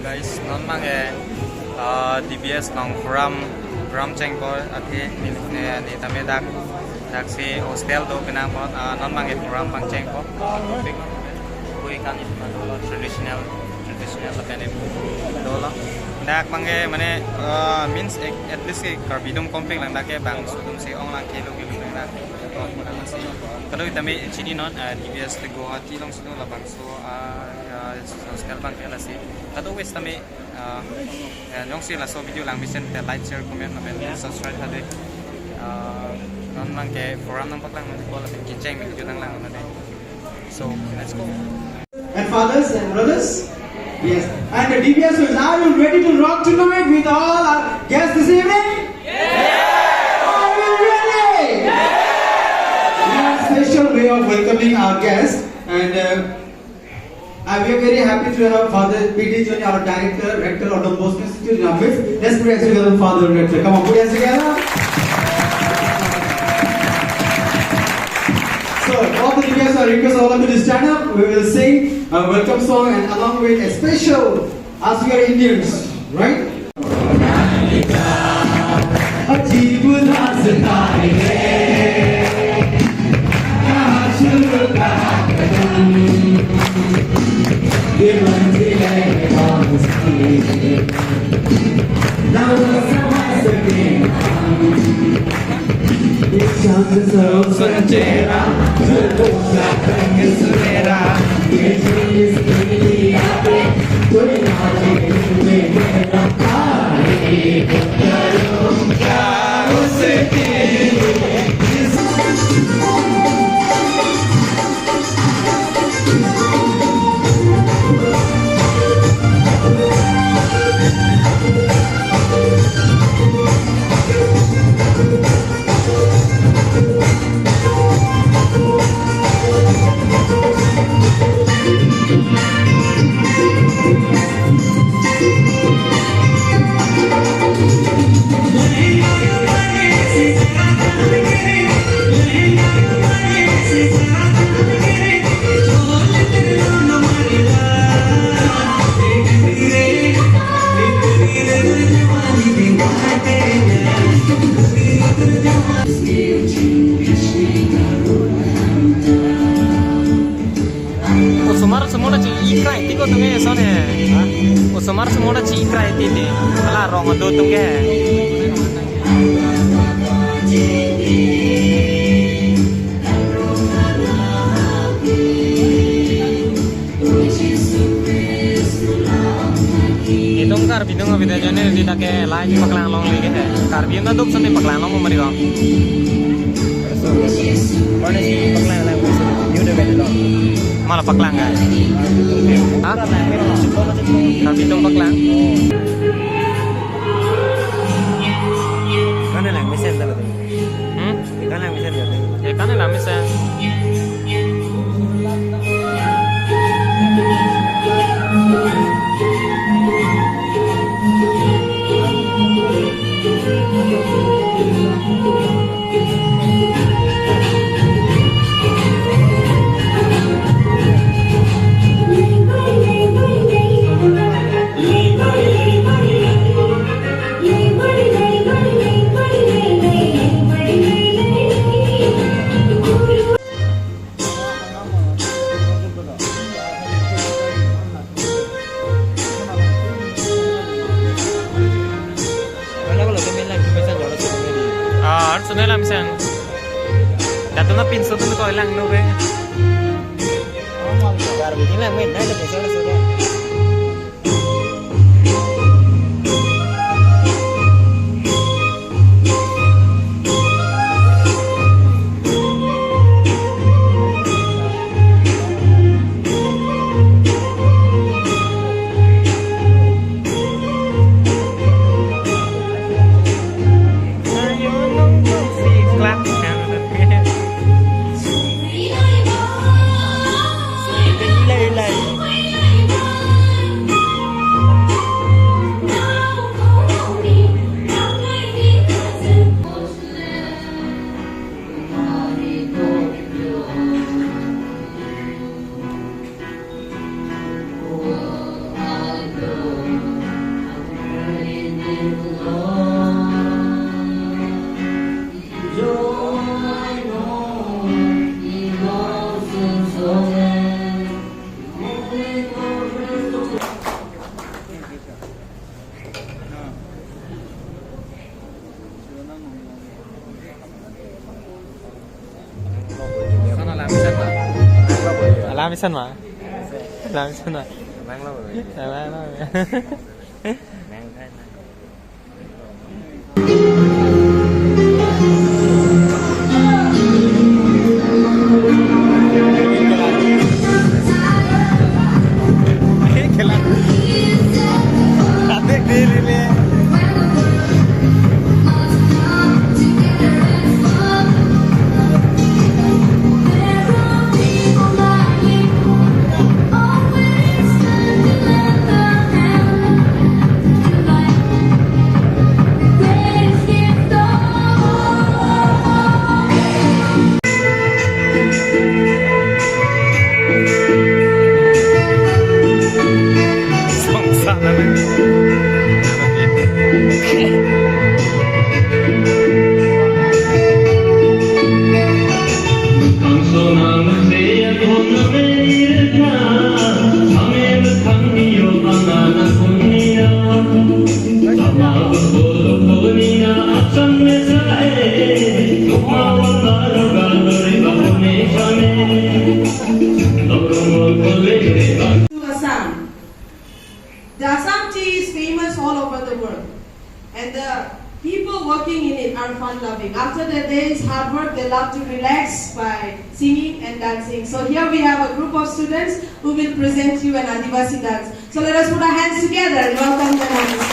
guys, non mange DBS nong from cengko ati ni tame dak si hostel do pinang pot non mange from pang cengko kui kan traditional apene dolo dak mange mane means at least karbidum config lang dak bang sudum si ong lang kilo lang dak kalau tame chini non DBS de Guwahati long sido labang so hostel bang kala si kado wes tame yang sih lah so video lang bisa like share comment dan subscribe hade non lang ke forum nang paklang nanti bola kinceng video nang lang nanti so let's go. And fathers and brothers, yes, and the DBS is, are you ready to rock tonight with all our guests this evening? Yeah! Are you ready? Yeah! We have a special way of welcoming our guests, and we are very happy to have Father P.D. Joni, our director, rector of the Boston Institute in our midst. Let's put hands together, Father Rector. Come on, put hands together. So, all the DBS are request all of you to stand up. We will sing a welcome song and along with a special, as we are Indians, right? Semar semua dah cikra itu ni, kalau orang itu tu ke. Itong karbidong abis aja ni di tak ke lagi paklang long lagi ke. Karbidong tu sampai paklang long umur kau. Mana sih paklang lang? Ni udah beda long. Malah paklang kan? Hah? Karbidong paklang? Kana lang mesen dah tu. Kana lang mesen dah. Ya kana lang mesen. Sungai lah misal, datang na pinso tu kau hilang nu be. Gar begini lah main, dah ada pasal sudah. Làm sao mà? Làm sao mà? Mang lâu rồi. Mang lâu rồi. Mang cái này. Assam. The Assam tea is famous all over the world, and the people working in it are fun-loving. After their day's hard work, they love to relax by singing and dancing. So here we have a group of students who will present you an Adivasi dance. So let us put our hands together and welcome them on the stage.